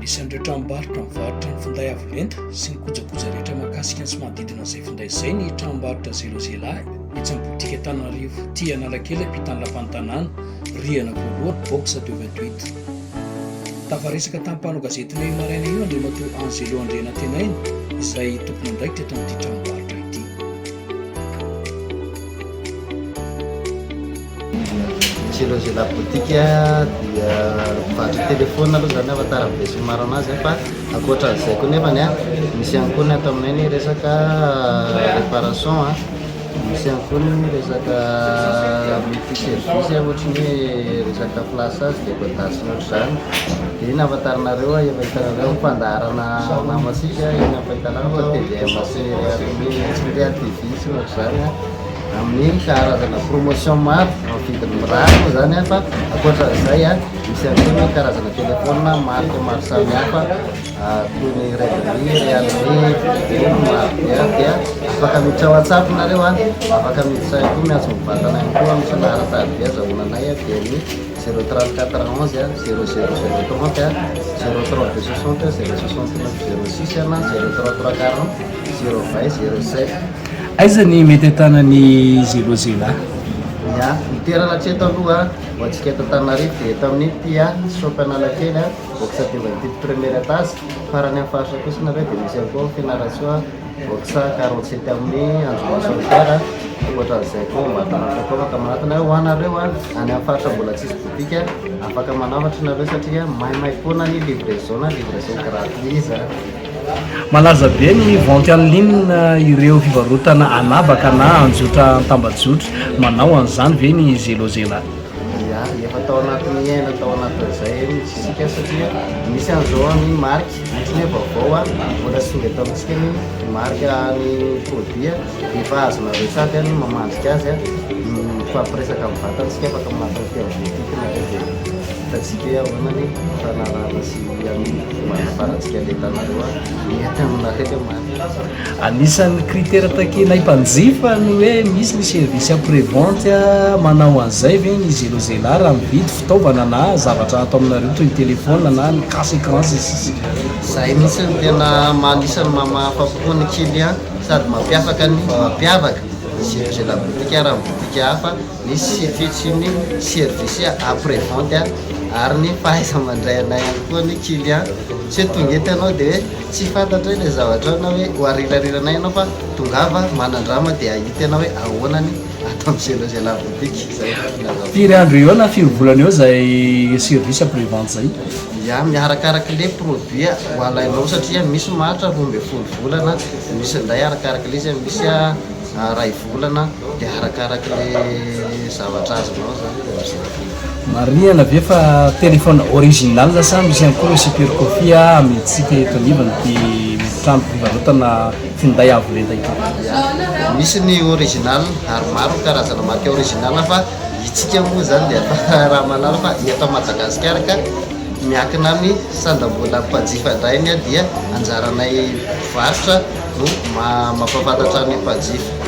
anisan'ireo tranombarotra mivarotra ny finday avolenta sy ny kojakoja rehetra mahakasika ny sy manodidina izay finday izay ny tranombarotra zelozela etsy amin'ny botika Antananarivo ty Analakely ampitany lapan'ny tanàna rihana voalohany box 228. Tafaresaka tamin'ny mpanao gazetiny maraina io Andriamatoa Angelo Andrena Tenaina izay tompony andraikitra eto amin'ity tranombarotra ity. Zelozela boutique dia mivarotra telefona aloha zany afatarabe sy maro anazy fa ankoatran'izay koa nefa misy ihany koa ny ato aminay ny resaka réparation misy ihany koa ny resaka multi service ohatry ny resaka flasage dia godasy ohatry zany dia iny afataranareo efa hitanareo mpandaharana namasika iny afahitanareo fa TVM sy réactiviste ohatry zany amin'ny karazana promotion maro vidiny mirary zany fa ankoatran'izay misy ihany koa ny karazana telefona marque maro samihafa toy ny Redmi, Realme, dia afaka miditra WhatsApp nareo afaka miditra ihany koa miantso mivantana ihany koa amin'ny fianaran-tariby azahonanay dia ny 03411 0030 03260 069 06 03340 020 07. Aiza ny mety ahitanany zelozela? Ya, ny toerana hatreto aloha ho antsika eto Antananarivo dia eto amin'ny tia shop Analakely box 28 premier étage farany amin'ny faritra kosa nareo dia misy ihany koa Fédération box 47 amin'ny Anjoboa Solitaire. Ankoatran'izay koa mahatamatra koa afaka manatona ho anareo any amin'ny faritra mbola tsisy boutique afaka manavatra nareo satria maimay foana ny livraison gratuit. Malaza be ny vente en ligne ireo fivarotana anabaka na anjotra tambajotra manao an'izany ve ny zelozela? Ya, efa tao anatin'ny aina tao anatin'izay mitsisika satria misy an'izao ny marque ohatry ny vaovao mbola sy tonga eto amintsika ny marque ny produit efa azonareo sady mamandrika azy mifampiresaka amin'ny vatantsika afaka manatona ty amin'ny boutique nareo hitantsika hoe ahoana ny fanarahana sy manafarantsika letanareo mety aminareo marque. Anisan'ny critère takenay mpanjifa ny hoe misy ny service après-vente manao an'izay ve ny zelozela raha mividy fitaovana na zavatra atao aminareo toy ny telefona na ny casse écran sisy. Zay misy ny tena manisany mahafapo ny client sady mampiavaka zelozela boutique raha boutique hafa misy fitsiny service après-vente ary ny fahaiza-mandray anay ihany koa ny client tsy tonga eto ianao dia hoe tsy fantatra ilay zavatra na hoe ho arirariranay ianao fa tongava manandrama dia ahita ianao hoe ahoana ny atao amin'ny zelozela boutique zay. Firy andro eo na firy volana eo zay service après-vente zay? Ya, miarakaraka le produit ho alainao satria misy maharitra 12 volana misy nday arakaraka le izy misy ray volana dia arakaraka le zavatra azonao zany. Marihana ve fa telefona original sa misy ihany koa super copie amintsika eto anivany ty trano fivarotana finday avolenta ity? Misy ny original ary maro karazana marque original fa itsika moa zany dia raha malala fa eto Madagasikara ka miakina amin'ny sandam-bola mpanjifa indray dia anjaranay mpivarotra no mampafantatra ny mpanjifa.